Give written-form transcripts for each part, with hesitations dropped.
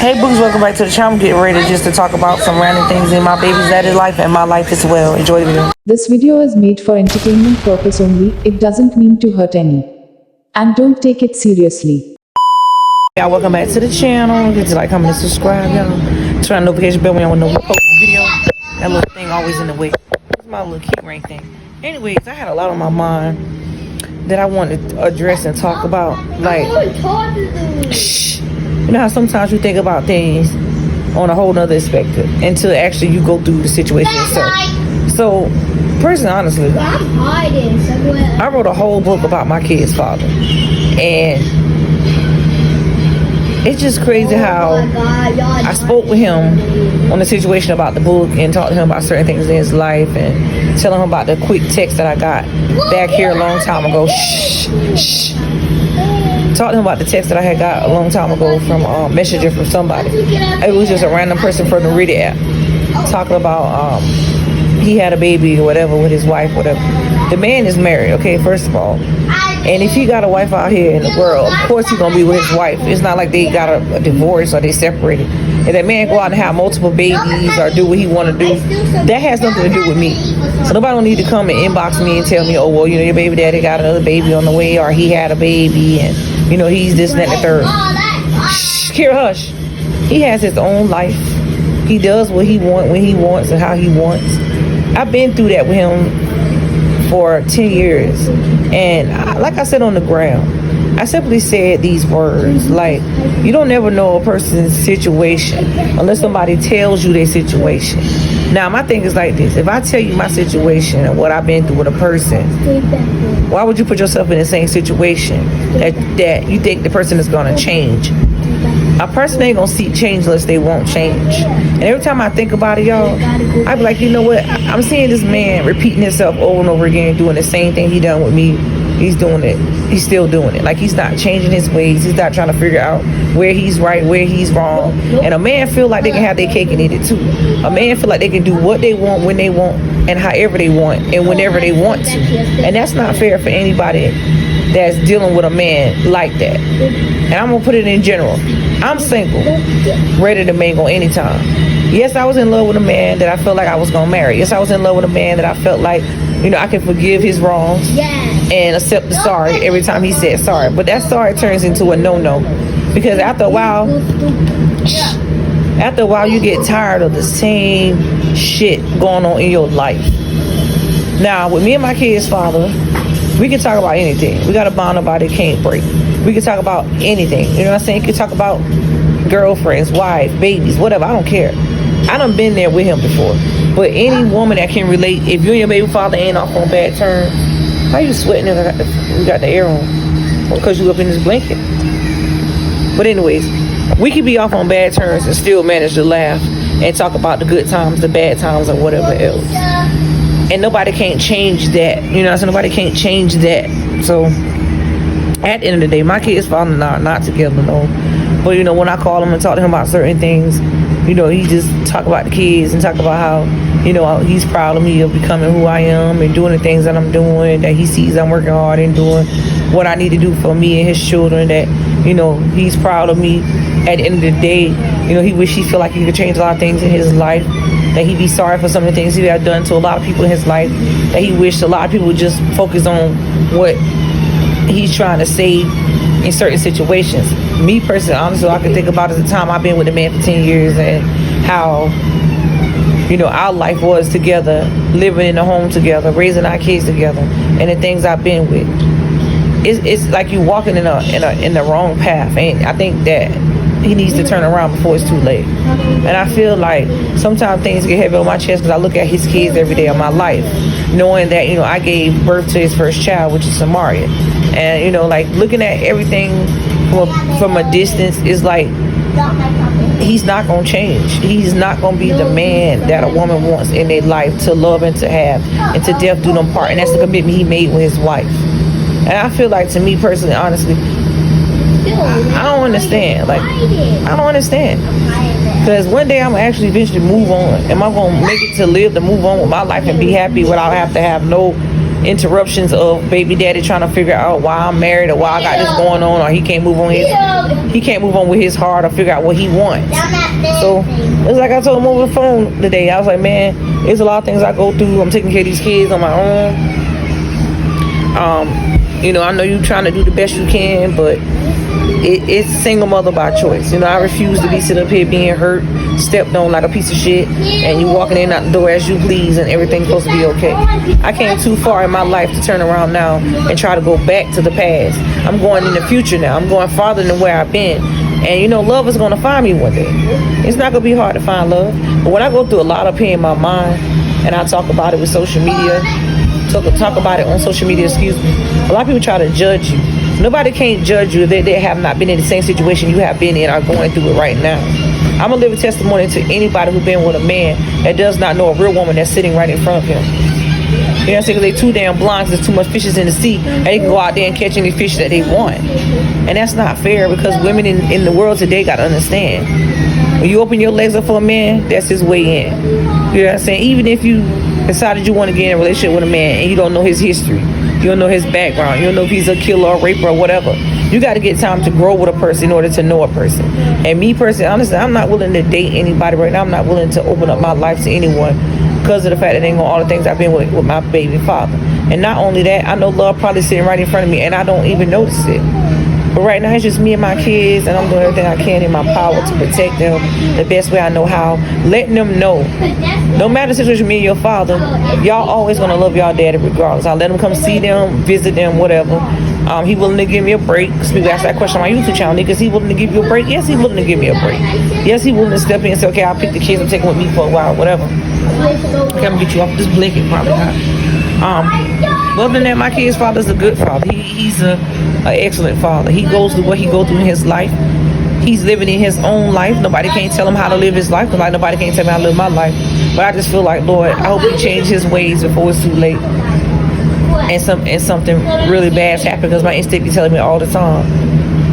Hey Boogs, welcome back to the channel. I'm getting ready just to talk about some random things in my baby's daddy's life and my life as well. Enjoy the video. This video is made for entertainment purpose only. It doesn't mean to hurt any. And don't take it seriously. Y'all, welcome back to the channel. Get to like, comment, and subscribe, y'all. Turn on the notification bell when y'all want to know when we post a video. That little thing always in the way. That's my little key ring thing. Anyways, I had a lot on my mind that I wanted to address and talk about. Like, shh. You know how sometimes you think about things on a whole nother perspective until actually you go through the situation yourself. So, personally, honestly, I wrote a whole book about my kid's father. And it's just crazy how I spoke with him on the situation about the book and talked to him about certain things in his life and telling him about the quick text that I got back here a long time ago. Shh. Talked to him about the text that I had got a long time ago from Messenger from somebody. It was just a random person from the Reddit app talking about he had a baby or whatever with his wife, whatever. The man is married, okay, first of all. And if he got a wife out here in the world, of course he's gonna be with his wife. It's not like they got a divorce or they separated. If that man go out and have multiple babies or do what he wanna do, that has nothing to do with me. So nobody don't need to come and inbox me and tell me, oh, well, you know, your baby daddy got another baby on the way, or he had a baby and, you know, he's this and that and the third. Shh, Kira, hush. He has his own life. He does what he wants, when he wants, and how he wants. I've been through that with him for 10 years. And like I said on the ground, I simply said these words, like, you don't ever know a person's situation unless somebody tells you their situation. Now, my thing is like this. If I tell you my situation and what I've been through with a person, why would you put yourself in the same situation that you think the person is going to change? A person ain't going to seek change unless they won't change. And every time I think about it, y'all, I be like, you know what? I'm seeing this man repeating himself over and over again, doing the same thing he done with me. He's doing it. He's still doing it. Like, he's not changing his ways. He's not trying to figure out where he's right, where he's wrong. And a man feel like they can have their cake and eat it too. A man feel like they can do what they want, when they want, and however they want, and whenever they want to. And that's not fair for anybody that's dealing with a man like that. And I'm gonna put it in general. I'm single, ready to mingle anytime. Yes, I was in love with a man that I felt like I was gonna marry. Yes, I was in love with a man that I felt like, you know, I can forgive his wrongs and accept the sorry every time he said sorry. But that sorry turns into a no-no, because after a while you get tired of the same shit going on in your life. Now, with me and my kid's father, we can talk about anything. We got a bond about it, can't break. We can talk about anything. You know what I'm saying? You can talk about girlfriends, wife, babies, whatever. I don't care. I done been there with him before. But any woman that can relate, if you and your baby father ain't off on bad terms, how you sweating if we got the air on? Because you up in this blanket. But anyways, we could be off on bad terms and still manage to laugh and talk about the good times, the bad times, or whatever else. And nobody can't change that. You know what I'm saying? Nobody can't change that. So at the end of the day, my kids father and I are not together, no. But, you know, when I call him and talk to him about certain things, you know, he just talk about the kids and talk about how, you know, he's proud of me of becoming who I am and doing the things that I'm doing, that he sees I'm working hard and doing what I need to do for me and his children, that, you know, he's proud of me. At the end of the day, you know, he wish he feel like he could change a lot of things in his life, that he'd be sorry for some of the things he had done to a lot of people in his life, that he wished a lot of people would just focus on what he's trying to say in certain situations. Me personally, honestly, all I can think about is the time I've been with the man for 10 years and how, you know, our life was together, living in a home together, raising our kids together, and the things I've been with. It's like you walking in the wrong path, and I think that he needs to turn around before it's too late. And I feel like sometimes things get heavy on my chest because I look at his kids every day of my life, knowing that, you know, I gave birth to his first child, which is Samaria. And, you know, like, looking at everything from a distance is like, he's not going to change. He's not going to be the man that a woman wants in their life to love and to have, and to death do them part. And that's the commitment he made with his wife. And I feel like, to me personally, honestly, I don't understand. Like, I don't understand. Because one day I'm going to actually eventually move on. Am I going to make it to live to move on with my life and be happy without have to have no interruptions of baby daddy trying to figure out why I'm married or why I got this going on, or he can't move on with his heart or figure out what he wants. So it's like I told him over the phone today. I was like, man, there's a lot of things I go through. I'm taking care of these kids on my own. I know you trying to do the best you can, but it's single mother by choice. I refuse to be sitting up here being hurt, stepped on like a piece of shit, and you walking in out the door as you please and everything's supposed to be okay. I came too far in my life to turn around now and try to go back to the past. I'm going in the future now. I'm going farther than where I've been. And love is going to find me one day. It's not going to be hard to find love. But when I go through a lot of pain in my mind and I talk about it with social media, talk about it on social media, a lot of people try to judge you. Nobody can't judge you if they have not been in the same situation you have been in or going through it right now. I'm a living testimony to anybody who's been with a man that does not know a real woman that's sitting right in front of him. You know what I'm saying? Because they too damn blind because there's too much fishes in the sea and they can go out there and catch any fish that they want. And that's not fair because women in the world today got to understand. When you open your legs up for a man, that's his way in. You know what I'm saying? Even if you decided you want to get in a relationship with a man and you don't know his history, you don't know his background, you don't know if he's a killer or raper or whatever, you got to get time to grow with a person in order to know a person. And me personally, honestly, I'm not willing to date anybody right now. I'm not willing to open up my life to anyone because of the fact that they ain't going all the things I've been with my baby father. And not only that, I know love probably sitting right in front of me and I don't even notice it. But right now, it's just me and my kids, and I'm doing everything I can in my power to protect them the best way I know how. Letting them know, no matter the situation, me and your father, y'all always going to love y'all daddy regardless. I let him come see them, visit them, whatever. He willing to give me a break. People ask that question on my YouTube channel, niggas, he willing to give you a break? Yes, he willing to give me a break. Yes, he willing to step in and say, okay, I'll pick the kids and take them with me for a while, whatever. Okay, I'm gonna get you off this blanket, probably not. Other than that, my kid's father's a good father. He's an excellent father. He goes through what he goes through in his life. He's living in his own life. Nobody can't tell him how to live his life, because like nobody can't tell me how to live my life. But I just feel like, Lord, I hope he changes his ways before it's too late. And something really bad's happened, because my instinct is telling me all the time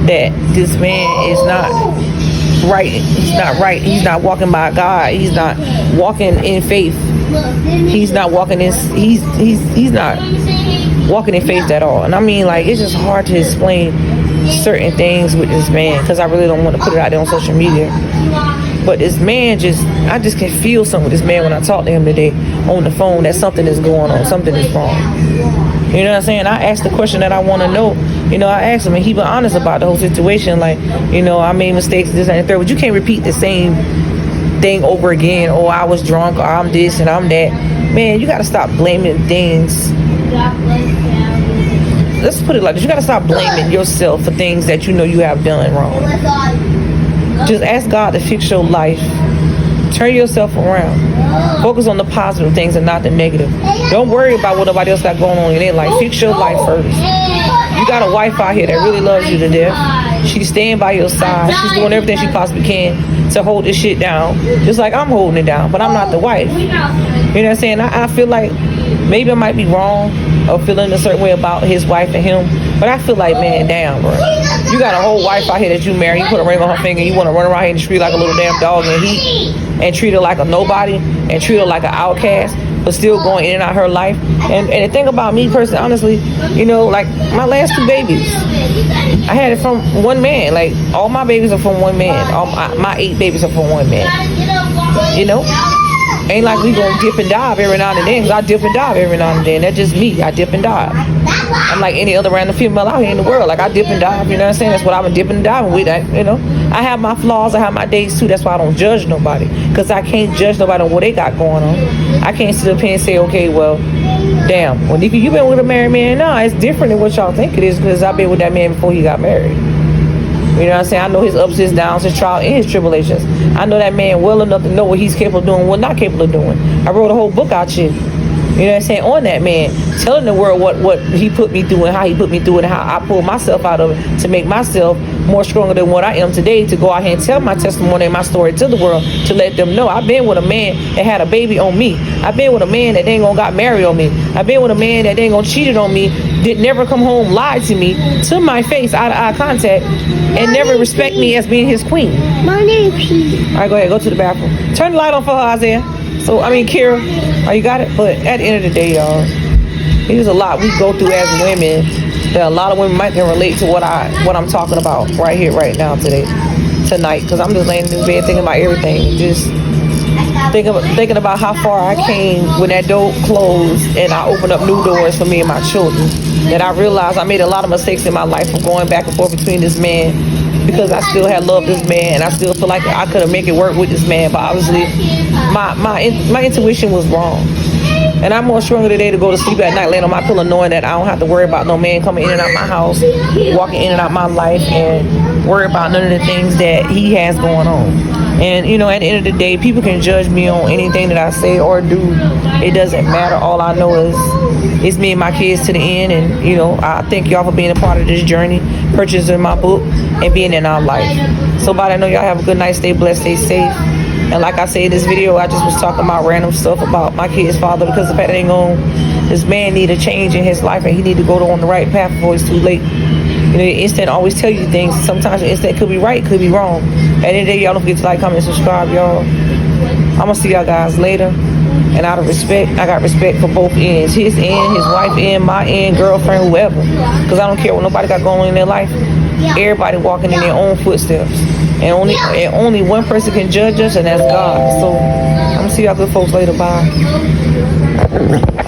that this man is not right. He's not right. He's not walking by God. He's not walking in faith. He's not walking in. He's not walking in faith at all. And I mean, like, it's just hard to explain certain things with this man, because I really don't want to put it out there on social media. But this man I just can feel something with this man when I talk to him today on the phone, that something is going on, something is wrong. You know what I'm saying? I asked the question that I want to know. I asked him, and he was honest about the whole situation. Like, I made mistakes, this and the third, but you can't repeat the same thing over again. Oh, I was drunk, or I'm this and I'm that. Man, you got to stop blaming things. Let's put it like this. You got to stop blaming yourself for things that you know you have done wrong. Just ask God to fix your life. Turn yourself around. Focus on the positive things and not the negative. Don't worry about what nobody else got going on in their life. Fix your life first. You got a wife out here that really loves you to death. She's staying by your side. She's doing everything she possibly can to hold this shit down. Just like I'm holding it down, but I'm not the wife. You know what I'm saying? I feel like maybe I might be wrong or feeling a certain way about his wife and him, but I feel like, man, damn, bro. You got a whole wife out here that you marry, you put a ring on her finger, you want to run around here in the street like a little damn dog in heat and treat her like a nobody and treat her like an outcast, but still going in and out her life. And the thing about me personally, honestly, like my last 2 babies, I had it from one man. Like, all my babies are from one man. All my 8 babies are from one man. Ain't like we gonna dip and dive every now and then, because I dip and dive every now and then. That's just me. I dip and dive. I'm like any other random female out here in the world. Like, I dip and dive, you know what I'm saying? That's what I've been dipping and diving with. I have my flaws, I have my days too. That's why I don't judge nobody, because I can't judge nobody on what they got going on. I can't sit up here and say, okay, well, damn, well, Nikki, you been with a married man. No, it's different than what y'all think it is, because I've been with that man before he got married. You know what I'm saying? I know his ups, his downs, his trials, and his tribulations. I know that man well enough to know what he's capable of doing, what not capable of doing. I wrote a whole book out here, you know what I'm saying, on that man, telling the world what he put me through and how he put me through it and how I pulled myself out of it to make myself more stronger than what I am today, to go out here and tell my testimony and my story to the world, to let them know I've been with a man that had a baby on me. I've been with a man that ain't gonna got married on me. I've been with a man that ain't gonna cheated on me, did never come home, lied to me, to my face, eye to eye contact, and never respect me as being his queen. My name is Pete. All right, go ahead, go to the bathroom. Turn the light on for her, Isaiah. Kira, you got it? But at the end of the day, y'all, There's a lot we go through as women that a lot of women might can relate to what I'm talking about right here, right now, tonight. Because I'm just laying in this bed thinking about everything, just thinking about how far I came when that door closed and I opened up new doors for me and my children. That I realized I made a lot of mistakes in my life of going back and forth between this man, because I still had loved this man and I still feel like I could have make it work with this man, but obviously my intuition was wrong. And I'm more stronger today to go to sleep at night laying on my pillow knowing that I don't have to worry about no man coming in and out my house, walking in and out my life, and worry about none of the things that he has going on. And, you know, at the end of the day, people can judge me on anything that I say or do. It doesn't matter. All I know is it's me and my kids to the end. And, you know, I thank y'all for being a part of this journey, purchasing my book, and being in our life. So, I know y'all have a good night. Stay blessed. Stay safe. And like I say in this video, I just was talking about random stuff about my kid's father, because the fact that this man need a change in his life and he need to go on the right path before it's too late. You know, your instinct always tell you things. Sometimes your instinct could be right, could be wrong. At the end of the day, y'all don't forget to like, comment, and subscribe, y'all. I'm gonna see y'all guys later. And out of respect, I got respect for both ends. His end, his wife end, my end, girlfriend, whoever. Because I don't care what nobody got going on in their life. Everybody walking in their own footsteps. And only one person can judge us, and that's God. So I'm gonna see y'all good folks later. Bye.